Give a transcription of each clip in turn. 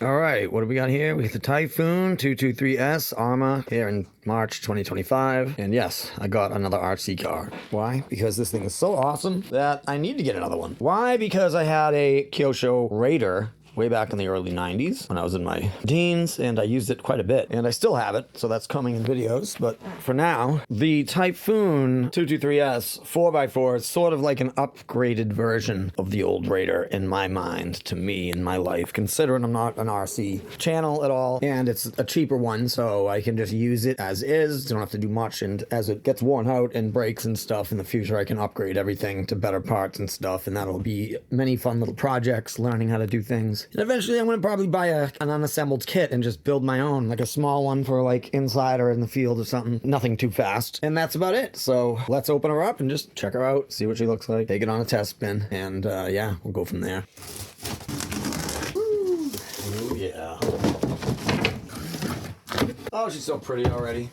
All right, what do we got here? We got the Typhon 223S Arrma here in March 2025. And yes, I got another RC car. Why? Because this thing is so awesome that I need to get another one. Why? Because I had a Kyosho Raider way back in the early 90s when I was in my teens, and I used it quite a bit. And I still have it, so that's coming in videos. But for now, the Typhon 223S 4x4 is sort of like an upgraded version of the old Raider in my mind, to me, in my life, considering I'm not an RC channel at all. And it's a cheaper one, so I can just use it as is. Don't have to do much. And as it gets worn out and breaks and stuff in the future, I can upgrade everything to better parts and stuff. And that'll be many fun little projects, learning how to do things. And eventually I'm going to probably buy an unassembled kit and just build my own, like a small one for like inside or in the field or something. Nothing too fast. And that's about it. So let's open her up and just check her out, see what she looks like, take it on a test spin, and yeah, we'll go from there. Woo. Oh yeah. Oh, she's so pretty already.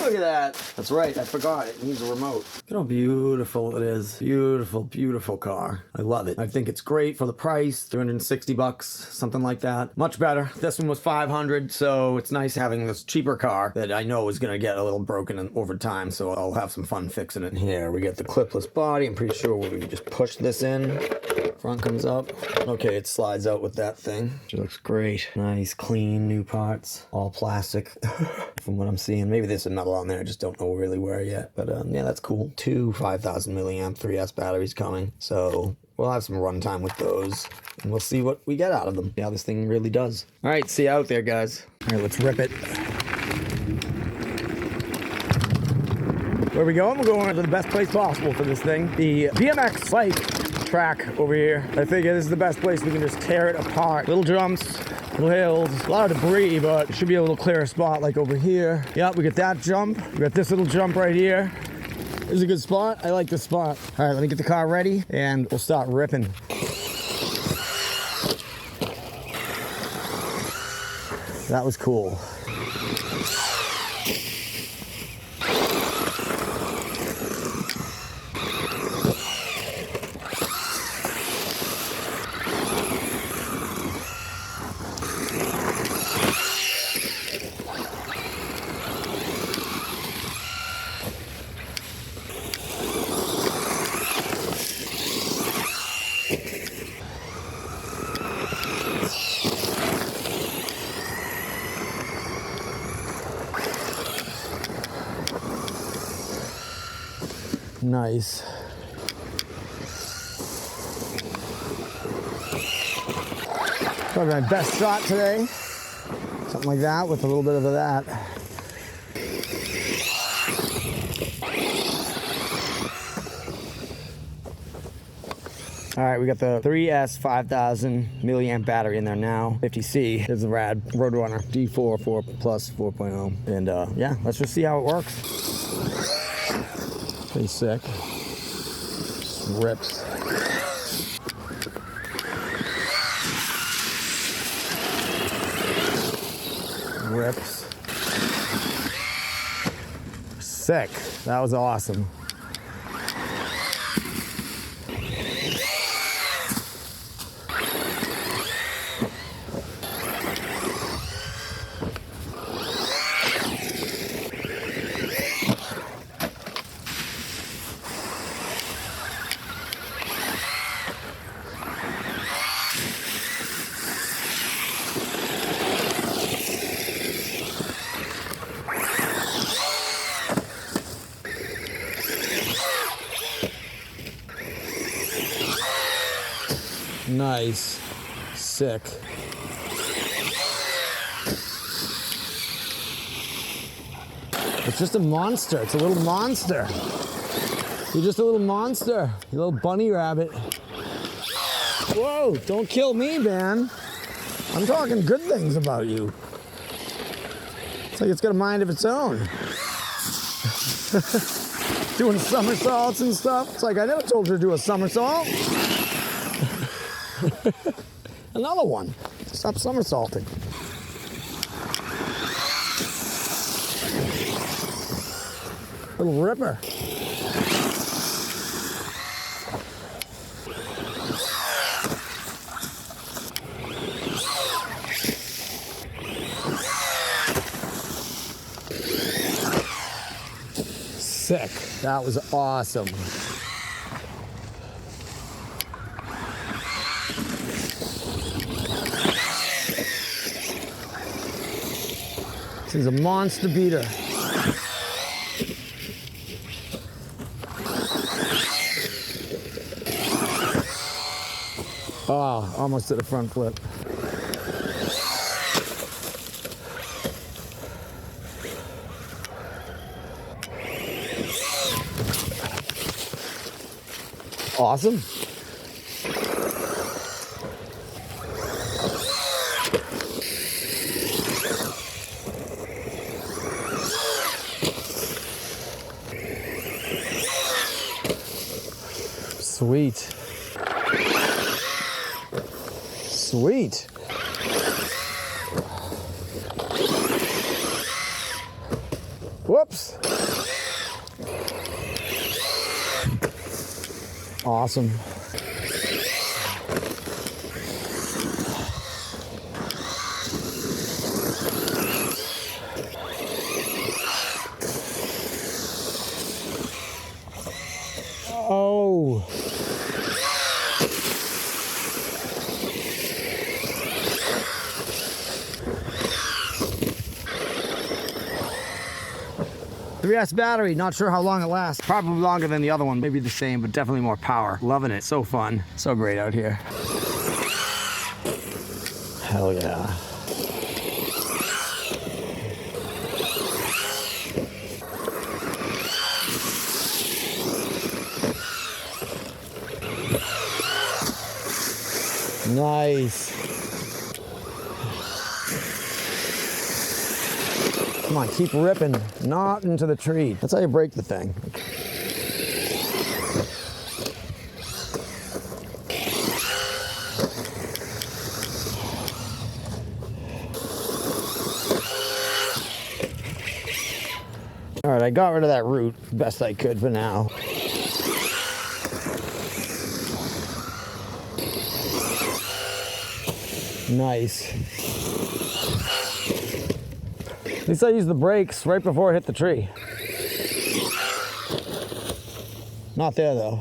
Look at that. That's right, I forgot. It needs a remote. Look how beautiful it is. Beautiful, beautiful car. I love it. I think it's great for the price. 360 bucks, something like that. Much better. This one was 500, so it's nice having this cheaper car that I know is going to get a little broken over time, so I'll have some fun fixing it. Here, we get the clipless body. I'm pretty sure we can just push this in. Front comes up. Okay, it slides out with that thing. She looks great. Nice, clean, new parts. All plastic from what I'm seeing. Maybe there's some metal on there. I just don't know really where yet. But yeah, that's cool. Two 5,000 milliamp 3S batteries coming. So we'll have some runtime with those. And we'll see what we get out of them. See how this thing really does. All right, see you out there, guys. All right, let's rip it. Where are we going? We're going to the best place possible for this thing. The BMX bike track over here. I figure this is the best place we can just tear it apart. Little jumps, little hills, a lot of debris, but it should be a little clearer spot like over here. Yep, we got that jump. We got this little jump right here. This is a good spot. I like this spot. All right, let me get the car ready and we'll start ripping. That was cool. Nice. Probably my best shot today. Something like that with a little bit of that. All right, we got the 3S 5,000 milliamp battery in there now. 50C. There's the rad Roadrunner D4 4 Plus 4.0. And yeah, let's just see how it works. Pretty sick. Just rips. Rips. Sick. That was awesome. Nice. Sick. It's just a monster. It's a little monster. You're just a little monster. You little bunny rabbit. Whoa, don't kill me, man. I'm talking good things about you. It's like it's got a mind of its own. Doing somersaults and stuff. It's like, I never told you to do a somersault. Another one. Stop somersaulting. Little ripper. Sick. That was awesome. This is a monster beater. Oh, almost did a front flip. Awesome. Sweet. Sweet. Whoops. Awesome. Oh. S battery, not sure how long it lasts. Probably longer than the other one, maybe the same, but definitely more power. Loving it, so fun. So great out here. Hell yeah. Nice. Come on, keep ripping, not into the tree. That's how you break the thing. All right, I got rid of that root best I could for now. Nice. At least I used the brakes right before I hit the tree. Not there though.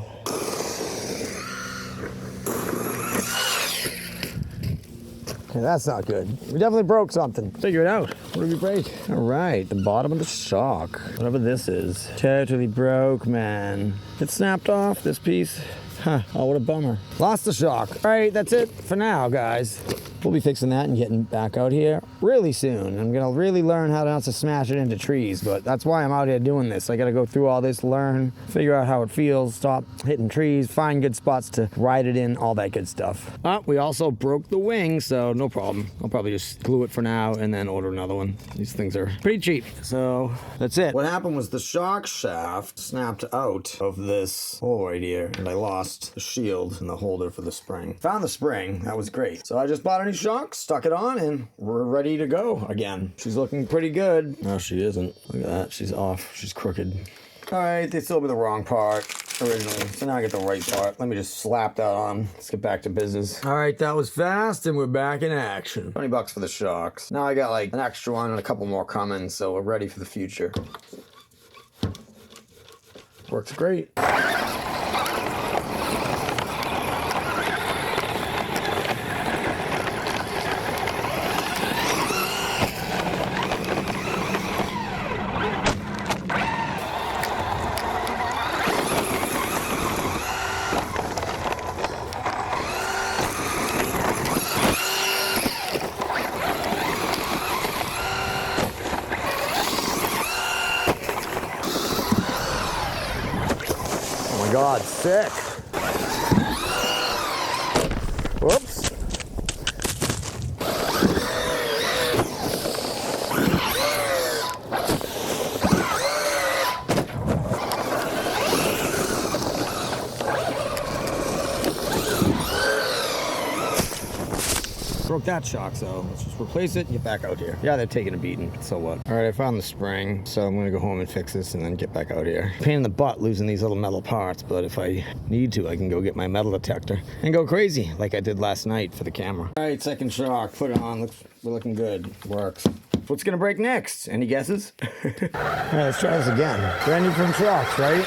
Okay, that's not good. We definitely broke something. Figure it out. What did we break? All right, the bottom of the shock. Whatever this is. Totally broke, man. It snapped off, this piece. Huh, oh, what a bummer. Lost the shock. All right, that's it for now, guys. We'll be fixing that and getting back out here really soon. I'm gonna really learn how not to smash it into trees, but that's why I'm out here doing this. I gotta go through all this, learn, figure out how it feels, stop hitting trees, find good spots to ride it in, all that good stuff. We also broke the wing, so no problem. I'll probably just glue it for now and then order another one. These things are pretty cheap, so that's it. What happened was the shock shaft snapped out of this hole right here, and I lost the shield and the holder for the spring. Found the spring, that was great. So I just bought a new shock, stuck it on, and we're ready to go again. She's looking pretty good. No, she isn't. Look at that, she's off, she's crooked. All right, they sold me the wrong part originally, so now I get the right part. Let me just slap that on. Let's get back to business. All right, that was fast, and we're back in action. 20 bucks for the shocks. Now I got like an extra one and a couple more coming, so we're ready for the future. Works great. God, sick. Whoops. Broke that shock, so let's just replace it and get back out here. Yeah, they're taking a beating, so what? All right, I found the spring, so I'm gonna go home and fix this and then get back out here. Pain in the butt losing these little metal parts, but if I need to, I can go get my metal detector and go crazy like I did last night for the camera. All right, second shock, put it on, we're looking good, works. What's gonna break next? Any guesses? Alright, let's try this again. Brand new from shocks, right?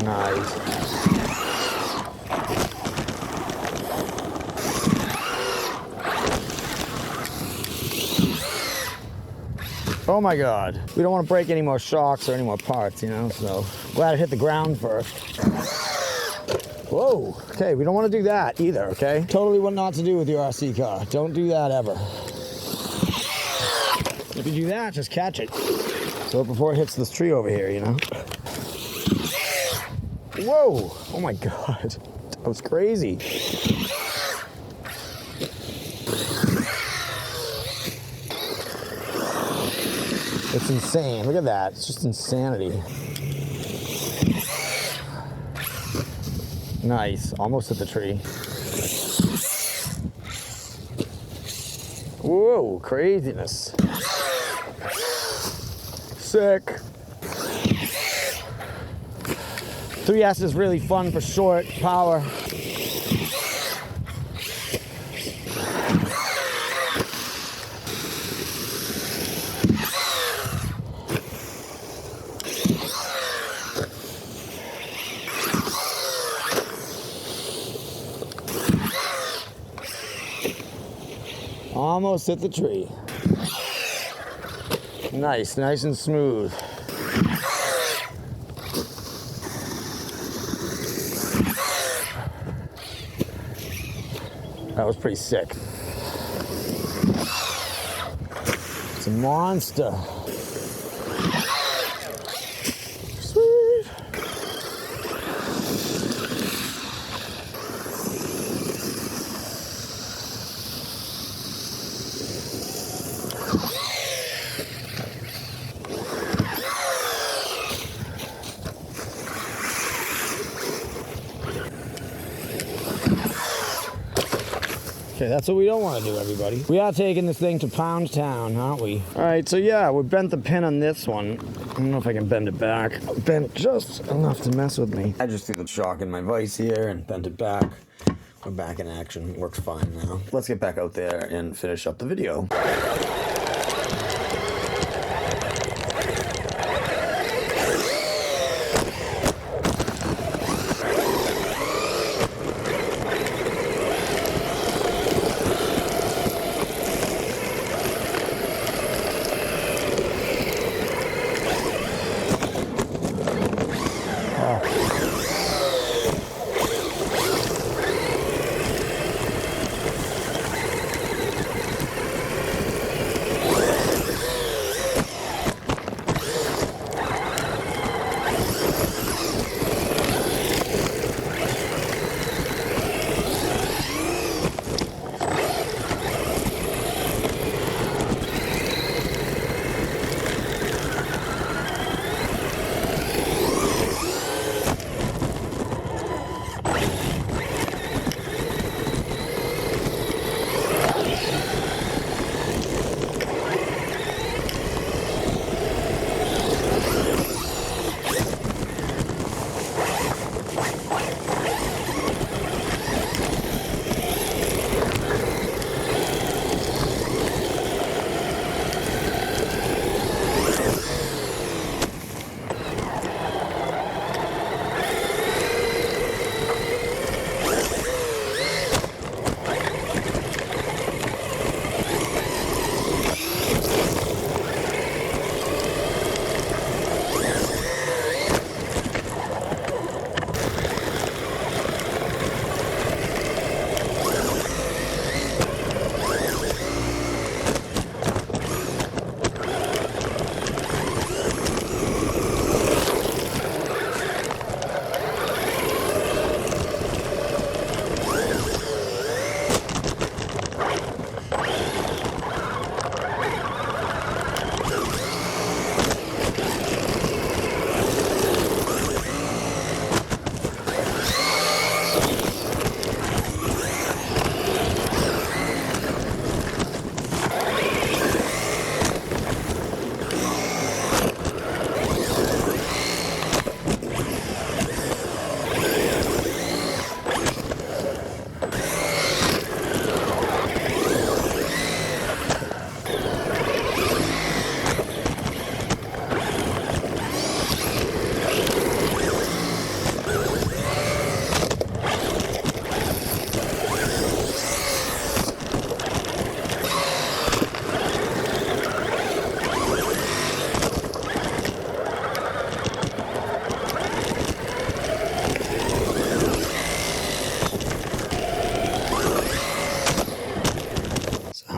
Nice. Oh my God. We don't want to break any more shocks or any more parts, you know, so glad it hit the ground first. Whoa. Okay, we don't want to do that either, okay? Totally what not to do with your RC car. Don't do that ever. If you do that, just catch it. So before it hits this tree over here, you know? Whoa. Oh my God. That was crazy. It's insane. Look at that. It's just insanity. Nice. Almost hit the tree. Whoa, craziness. Sick. 3S is really fun for short power. Almost hit the tree. Nice, nice and smooth. That was pretty sick. It's a monster. Sweet. Okay, that's what we don't want to do, everybody. We are taking this thing to Pound Town, aren't we? All right, so yeah, we bent the pin on this one. I don't know if I can bend it back. Bent just enough to mess with me. I just threw the shock in my vise here and bent it back. We're back in action. It works fine now. Let's get back out there and finish up the video.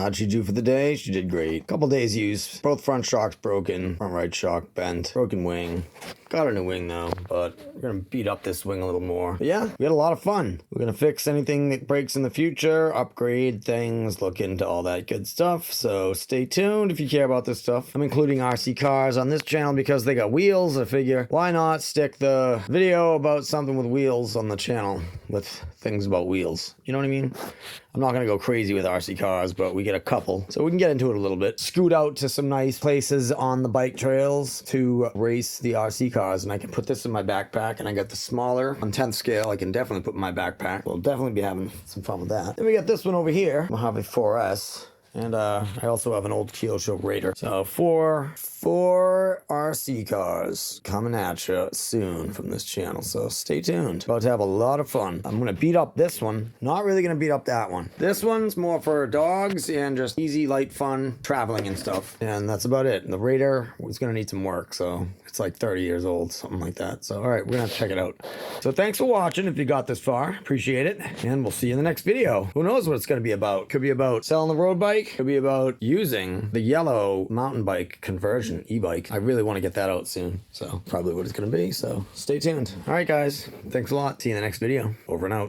How'd she do for the day? She did great. Couple days use. Both front shocks broken. Front right shock bent. Broken wing. Got a new wing though, but we're gonna beat up this wing a little more. But yeah, we had a lot of fun. We're gonna fix anything that breaks in the future, upgrade things, look into all that good stuff. So stay tuned if you care about this stuff. I'm including RC cars on this channel because they got wheels. I figure why not stick the video about something with wheels on the channel with things about wheels. You know what I mean? I'm not going to go crazy with RC cars, but we get a couple. So we can get into it a little bit. Scoot out to some nice places on the bike trails to race the RC cars. And I can put this in my backpack. And I got the smaller 1/10 scale. I can definitely put in my backpack. We'll definitely be having some fun with that. Then we got this one over here. Mojave 4S. And I also have an old Kyosho Raider. So four RC cars coming at you soon from this channel. So stay tuned. About to have a lot of fun. I'm going to beat up this one. Not really going to beat up that one. This one's more for dogs and just easy, light fun, traveling and stuff. And that's about it. And the Raider is going to need some work. So it's like 30 years old, something like that. So all right, we're going to have to check it out. So thanks for watching if you got this far. Appreciate it. And we'll see you in the next video. Who knows what it's going to be about. Could be about selling the road bike. Could be about using the yellow mountain bike conversion e-bike. I really want to get that out soon. So probably what it's going to be. So stay tuned. All right, guys. Thanks a lot. See you in the next video. Over and out.